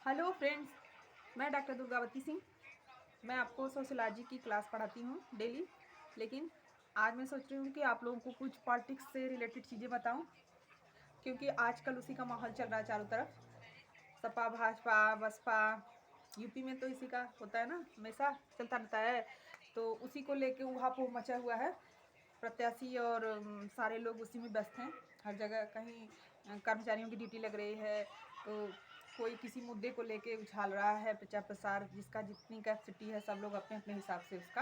Hello friends, मैं doctor Durgavati Singh. मैं आपको सोशियोलॉजी की क्लास पढ़ाती हूँ डेली। लेकिन आज मैं सोच रही हूँ कि आप लोगों को कुछ पॉलिटिक्स से रिलेटेड चीज़ें बताऊँ, क्योंकि आजकल उसी का माहौल चल रहा है चारों तरफ। सपा, भाजपा, बसपा, यूपी में तो इसी का होता है ना, हमेशा चलता रहता है। तो उसी को लेके उहापोह मचा हुआ है। प्रत्याशी और सारे लोग उसी में व्यस्त हैं। हर जगह कहीं कर्मचारियों की ड्यूटी लग रही है, तो कोई किसी मुद्दे को लेके उछाल रहा है प्रचार प्रसार। जिसका जितनी कैपेसिटी है, सब लोग अपने अपने हिसाब से उसका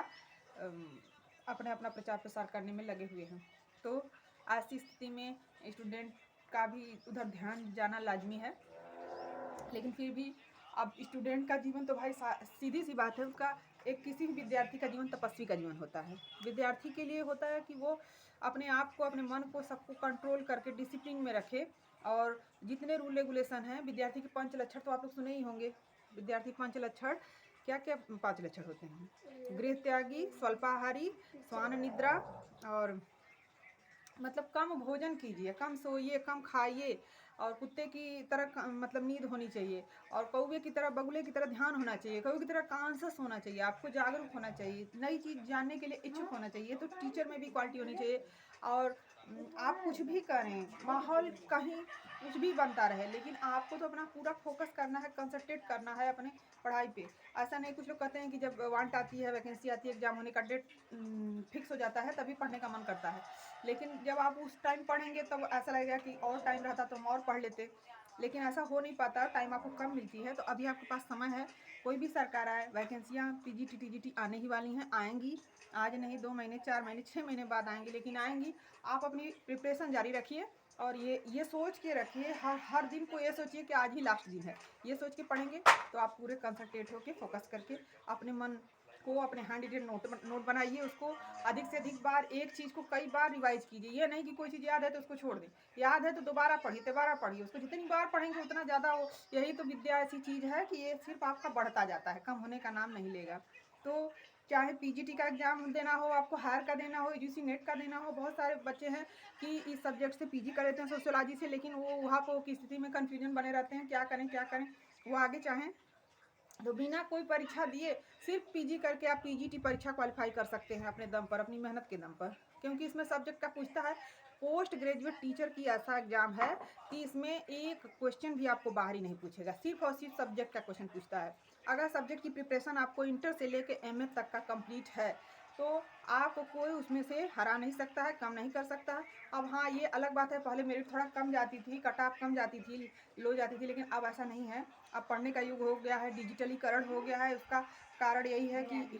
अपना अपना प्रचार प्रसार करने में लगे हुए हैं। तो आज की स्थिति में स्टूडेंट का भी उधर ध्यान जाना लाजमी है। लेकिन फिर भी अब स्टूडेंट का जीवन तो भाई सीधी सी बात है, उसका एक किसी भी विद्यार्थी का जीवन तपस्वी का जीवन होता है। विद्यार्थी के लिए होता है कि वो अपने आप को, अपने मन को, सबको कंट्रोल करके डिसिप्लिन में रखे। और जितने रूल रेगुलेशन हैं, विद्यार्थी के 5 लक्षण तो आप लोग सुने ही होंगे। विद्यार्थी 5 लक्षण क्या क्या 5 लक्षण होते हैं? गृह त्यागी, स्वल्पाहारी, स्वान निद्रा, और मतलब कम भोजन कीजिए, कम सोइए, कम खाइए, और कुत्ते की तरह मतलब नींद होनी चाहिए, और कौवे की तरह, बगुले की तरह ध्यान होना चाहिए, कौवे की तरह कॉन्शियस होना चाहिए, आपको जागरूक होना चाहिए, नई चीज़ जानने के लिए इच्छुक होना चाहिए। तो टीचर में भी क्वालिटी होनी चाहिए। और आप कुछ भी करें, माहौल कहीं कुछ भी बनता रहे, लेकिन आपको तो अपना पूरा फोकस करना है, कंसंट्रेट करना है अपने पढ़ाई पे। ऐसा नहीं, कुछ लोग कहते हैं कि जब वांट आती है, वैकेंसी आती है, एग्जाम होने का डेट फिक्स हो जाता है, तभी पढ़ने का मन करता है। लेकिन जब आप उस टाइम पढ़ेंगे तब ऐसा लगेगा कि और टाइम रहता तो हम और पढ़ लेते। लेकिन ऐसा हो नहीं पाता, टाइम आपको कम मिलती है। तो अभी आपके पास समय है, कोई भी सरकार आए, वैकेंसियाँ पीजीटी टीजीटी आने ही वाली हैं, आएंगी। आज नहीं, 2 महीने, 4 महीने, 6 महीने बाद आएंगी, लेकिन आएंगी। आप अपनी प्रिपरेशन जारी रखिए, और ये सोच के रखिए, हर दिन को ये सोचिए कि आज ही लास्ट दिन है। ये सोच के पढ़ेंगे तो आप पूरे कंसंट्रेट होकर फोकस करके अपने मन को, अपने हैंड रिटेन नोट बनाइए, उसको अधिक से अधिक बार, एक चीज़ को कई बार रिवाइज कीजिए। ये नहीं कि कोई चीज़ याद है तो उसको छोड़ दें, याद है तो दोबारा पढ़िए, तिबारा पढ़िए उसको। जितनी बार पढ़ेंगे उतना ज़्यादा वो। यही तो विद्या ऐसी चीज़ है कि ये सिर्फ आपका बढ़ता जाता है, कम होने का नाम नहीं लेगा। तो चाहे पीजीटी का एग्जाम देना हो, आपको हायर का देना हो, यूजीसी नेट का देना हो। बहुत सारे बच्चे हैं कि इस सब्जेक्ट से पीजी कर लेते हैं, सोशियोलॉजी से, लेकिन वो वहाँ पर की स्थिति में कन्फ्यूजन बने रहते हैं, क्या करें क्या करें। वो आगे चाहें तो बिना कोई परीक्षा दिए सिर्फ पीजी करके आप पीजीटी परीक्षा क्वालिफाई कर सकते हैं, अपने दम पर, अपनी मेहनत के दम पर। क्योंकि इसमें सब्जेक्ट का पूछता है। पोस्ट ग्रेजुएट टीचर की ऐसा एग्जाम है कि इसमें एक क्वेश्चन भी आपको बाहरी नहीं पूछेगा, सिर्फ और सिर्फ सब्जेक्ट का क्वेश्चन पूछता है। अगर सब्जेक्ट की प्रिपरेशन आपको इंटर से लेकर एमए तक का कंप्लीट है, तो आपको कोई उसमें से हरा नहीं सकता है, कम नहीं कर सकता है। अब हाँ, ये अलग बात है, पहले मेरिट थोड़ा कम जाती थी, कट ऑफ कम जाती थी, लो जाती थी, लेकिन अब ऐसा नहीं है। अब पढ़ने का युग हो गया है, डिजिटलीकरण हो गया है। उसका कारण यही है कि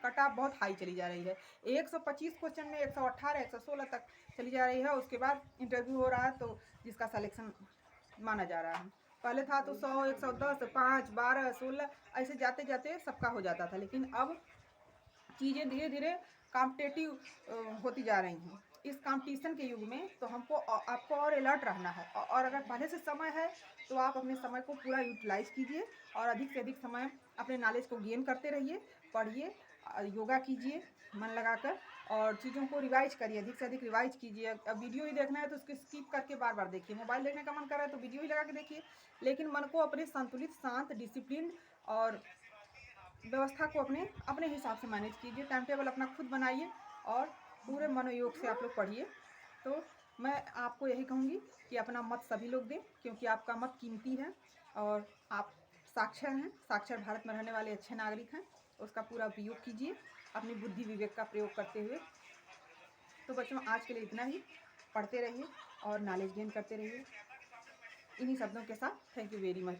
कट ऑफ बहुत हाई चली जा रही है। 125 क्वेश्चन में 118, 116 तक चली जा रही है। उसके बाद इंटरव्यू हो रहा है, तो जिसका सिलेक्शन माना जा रहा है। पहले था तो 100, 110, 5, 12, 16 ऐसे जाते जाते सबका हो जाता था। लेकिन अब चीज़ें धीरे धीरे कॉम्पिटेटिव होती जा रही हैं। इस कंपटीशन के युग में तो हमको आपको और अलर्ट रहना है। और अगर पहले से समय है तो आप अपने समय को पूरा यूटिलाइज कीजिए, और अधिक से अधिक समय अपने नॉलेज को गेन करते रहिए। पढ़िए, योगा कीजिए मन लगाकर, और चीज़ों को रिवाइज करिए, अधिक से अधिक रिवाइज कीजिए। अब वीडियो ही देखना है तो उसको स्किप करके बार बार देखिए। मोबाइल देखने का मन कर रहा है तो वीडियो ही लगा के देखिए, लेकिन मन को अपने संतुलित, शांत, डिसिप्लिन और व्यवस्था को अपने अपने हिसाब से मैनेज कीजिए। टाइम टेबल अपना खुद बनाइए, और पूरे मनोयोग से आप लोग पढ़िए। तो मैं आपको यही कहूँगी कि अपना मत सभी लोग दें, क्योंकि आपका मत कीमती है, और आप साक्षर हैं, साक्षर भारत में रहने वाले अच्छे नागरिक हैं। उसका पूरा उपयोग कीजिए अपनी बुद्धि विवेक का प्रयोग करते हुए। तो बच्चों, आज के लिए इतना ही। पढ़ते रहिए और नॉलेज गेन करते रहिए। इन्हीं शब्दों के साथ थैंक यू वेरी मच।